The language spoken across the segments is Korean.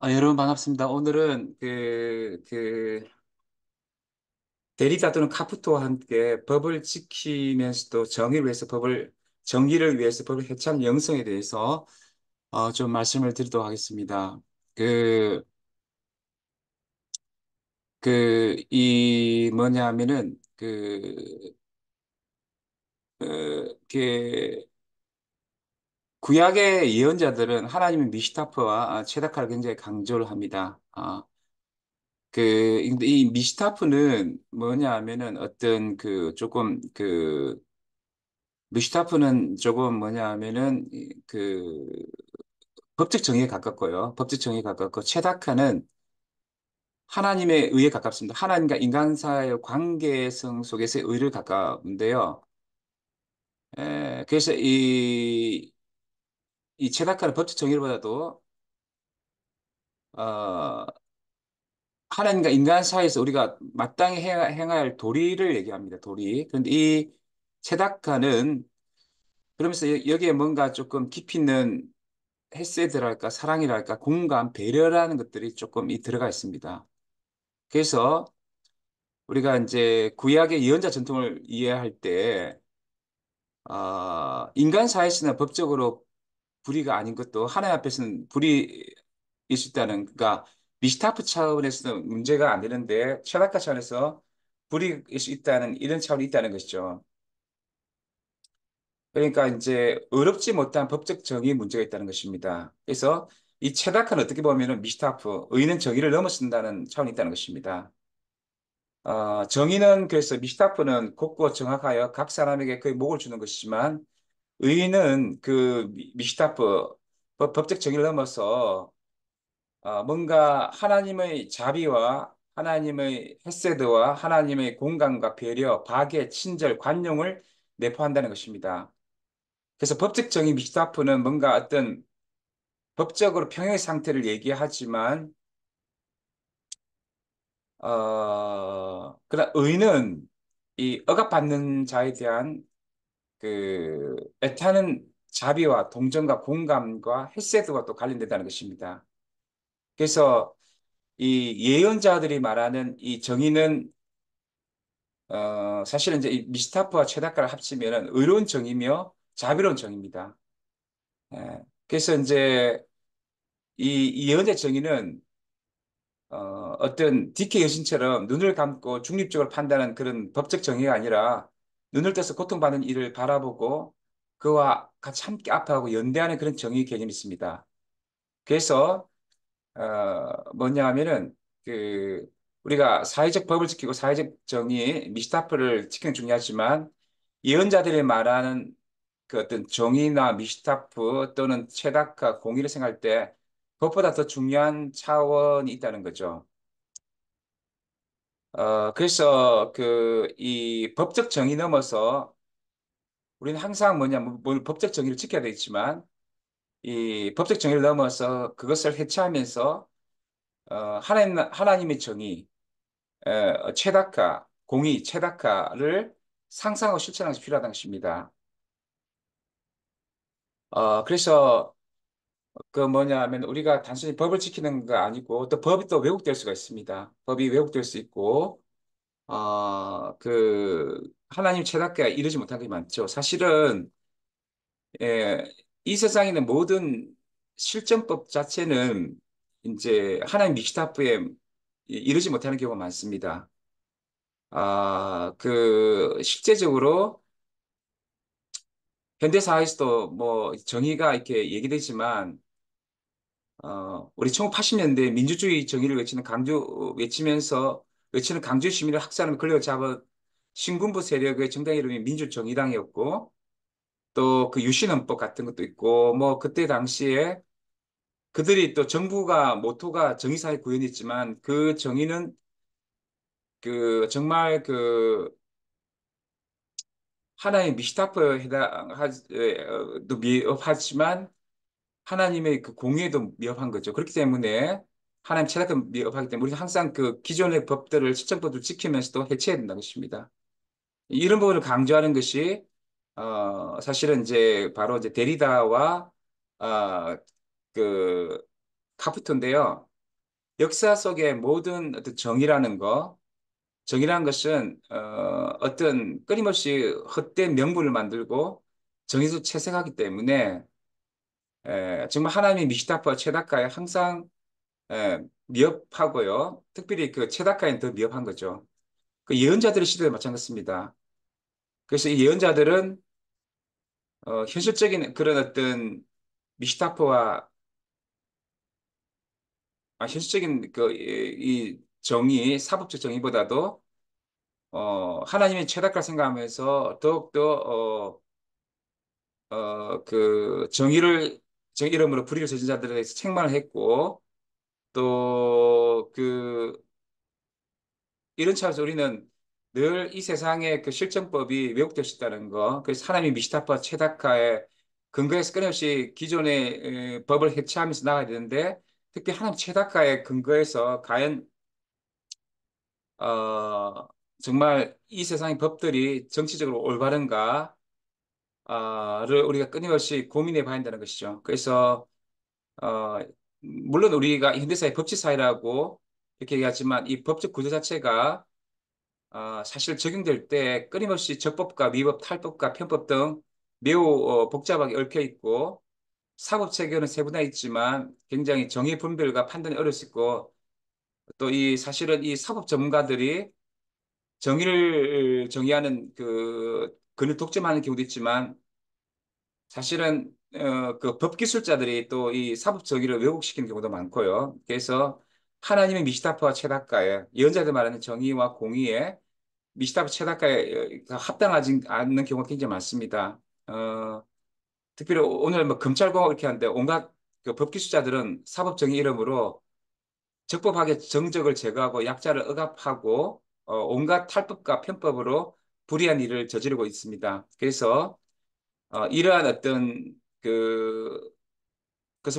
여러분 반갑습니다. 오늘은 데리다 또는 카푸토와 함께 법을 지키면서도 정의를 위해서 법을 해치하는 영성에 대해서 좀 말씀을 드리도록 하겠습니다. 그, 뭐냐면은, 구약의 예언자들은 하나님의 미시타프와 체다카를 굉장히 강조를 합니다. 근데 이 미시타프는 뭐냐 하면은 미시타프는 조금 뭐냐 하면은 법적 정의에 가깝고요. 법적 정의에 가깝고 체다카는 하나님에 의에 가깝습니다. 하나님과 인간 사이의 관계성 속에서의 의를 가까운데요. 그래서 이 체다카는 법적 정의보다도 어, 하나님과 인간 사이에서 우리가 마땅히 행해야 할 도리를 얘기합니다. 도리. 그런데 이 체다카는 그러면서 여기에 뭔가 조금 깊이 있는 헤세드랄까, 사랑이랄까, 공감, 배려라는 것들이 조금 들어가 있습니다. 그래서 우리가 이제 구약의 예언자 전통을 이해할 때, 인간 사회에서는 법적으로 불의가 아닌 것도 하나님 앞에서는 불의일 수 있다는, 그러니까 미시타프 차원에서는 문제가 안 되는데, 철학가 차원에서 불의일 수 있다는 이런 차원이 있다는 것이죠. 그러니까 이제 어렵지 못한 법적 정의 문제가 있다는 것입니다. 그래서 이 체다카는 어떻게 보면은 미시타프, 의는 정의를 넘어선다는 차원이 있다는 것입니다. 정의는 그래서 미시타프는 곧고 정확하여 각 사람에게 그의 목을 주는 것이지만 의는 미시타프, 법적 정의를 넘어서 뭔가 하나님의 자비와 하나님의 헤세드와 하나님의 공감과 배려, 박애, 친절, 관용을 내포한다는 것입니다. 그래서 법적 정의 미시타프는 뭔가 어떤 법적으로 평형의 상태를 얘기하지만, 그러나 의는 이 억압받는 자에 대한 애타는 자비와 동정과 공감과 헬세드와 또 관련된다는 것입니다. 그래서 이 예언자들이 말하는 이 정의는, 사실은 이제 이 미스타프와 최다가를 합치면 의로운 정의며 자비로운 정의입니다. 그래서 이제 이 예언자 정의는 어떤 디케 여신처럼 눈을 감고 중립적으로 판단하는 그런 법적 정의가 아니라 눈을 떠서 고통받는 이를 바라보고 그와 같이 함께 아파하고 연대하는 그런 정의 개념이 있습니다. 그래서 뭐냐 하면은 그 우리가 사회적 법을 지키고 사회적 정의 미시타프를 지키는 게 중요하지만 예언자들이 말하는 그 어떤 정의나 미시타프 또는 체다카 공의를 생각할 때 그것보다 더 중요한 차원이 있다는 거죠. 그래서 이 법적 정의 넘어서 우리는 항상 뭘 법적 정의를 지켜야 되겠지만 이 법적 정의를 넘어서 그것을 해체하면서 하나님의 정의, 공의, 체다카를 상상하고 실천하는 것이 필요하다는 것입니다. 그래서 뭐냐 하면 우리가 단순히 법을 지키는 거 아니고 또 법이 또 왜곡될 수가 있습니다. 법이 왜곡될 수 있고 하나님 체다케가 이르지 못한 게 많죠. 사실은, 이 세상에 있는 모든 실정법 자체는 이제 하나님 미시타프에 이르지 못하는 경우가 많습니다. 실제적으로 현대사회에서도 뭐 정의가 이렇게 얘기되지만, 우리 1980년대 민주주의 정의를 외치는 강주 시민을 학살하며 권력을 잡은 신군부 세력의 정당 이름이 민주정의당이었고, 또 그 유신헌법 같은 것도 있고, 뭐 그때 당시에 그들이 또 정부가 모토가 정의사회 구현이었지만 그 정의는 정말 하나의 미시타프에 도 미흡하지만 하나님의 그 공의에도 미흡한 거죠. 그렇기 때문에 하나님 체력도 미흡하기 때문에 우리는 항상 그 기존의 법들을 실정법을 지키면서도 해체해야 된다는 것입니다. 이런 부분을 강조하는 것이 사실은 이제 바로 이제 데리다와 어, 그 카프토인데요. 역사 속의 모든 어떤 정의라는 것은 어떤 끊임없이 헛된 명분을 만들고 정의도 채색하기 때문에 정말 하나님의 미시타파 최다카에 항상 미흡하고요. 특별히 그 최다카에는 더 미흡한 거죠. 그 예언자들의 시대도 마찬가지입니다. 그래서 이 예언자들은 현실적인 그런 어떤 미시타파와 현실적인 이 정의, 사법적 정의보다도 하나님의 최다를 생각하면서 더욱더 그 정의 이름으로 불의를 저진 자들에 대해서 책망을 했고 또 이런 차원에서 우리는 늘 이 세상의 그 실정법이 왜곡될 수 있다는 거. 그래서 하나님의 미시타파 최다카의 근거에서 끊임없이 기존의 법을 해체하면서 나가야 되는데 특히 하나님 최다카의 근거에서 과연 어, 정말 이 세상의 법들이 정치적으로 올바른가 를 우리가 끊임없이 고민해 봐야 한다는 것이죠. 그래서 어, 물론 우리가 현대사회 법치사회라고 이렇게 얘기하지만 이 법적 구조 자체가 사실 적용될 때 끊임없이 적법과 위법, 탈법과 편법 등 매우 복잡하게 얽혀 있고 사법 체계는 세분화 있지만 굉장히 정의 분별과 판단이 어려울 수 있고 또 이 사실은 이 사법 전문가들이 정의를 정의하는 그 그를 독점하는 경우도 있지만 사실은 그 법기술자들이 또 이 사법 정의를 왜곡시키는 경우도 많고요. 그래서 하나님의 미시타프와 최다가에 예언자들 말하는 정의와 공의에 미시타프 최다가에 합당하지 않는 경우가 굉장히 많습니다. 특별히 오늘 뭐 검찰공학 이렇게 하는데 온갖 그 법기술자들은 사법 정의 이름으로 적법하게 정적을 제거하고 약자를 억압하고 온갖 탈법과 편법으로 불의한 일을 저지르고 있습니다. 그래서 이러한 어떤 그것을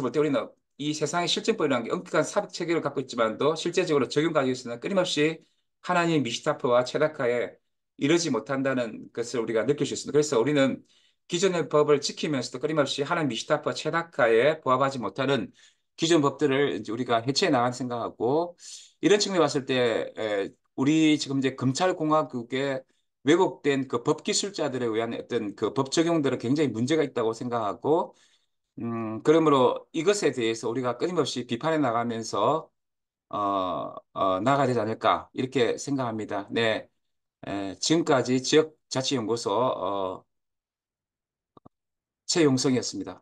볼 때 우리는 이 세상의 실정법이라는 게 엄격한 사법 체계를 갖고 있지만도 실제적으로 적용 과정에서는 끊임없이 하나님의 미시타프와 체다카에 이르지 못한다는 것을 우리가 느낄 수 있습니다. 그래서 우리는 기존의 법을 지키면서도 끊임없이 하나님 미시타프와 체다카에 부합하지 못하는 기존 법들을 이제 우리가 해체해 나갈 생각하고 이런 측면에 봤을 때 우리 지금 이제 검찰공화국의 왜곡된 그 법기술자들에 의한 어떤 그 법 적용들은 굉장히 문제가 있다고 생각하고 그러므로 이것에 대해서 우리가 끊임없이 비판해 나가면서 나가야 되지 않을까 이렇게 생각합니다. 네, 지금까지 지역자치연구소 최용성이었습니다.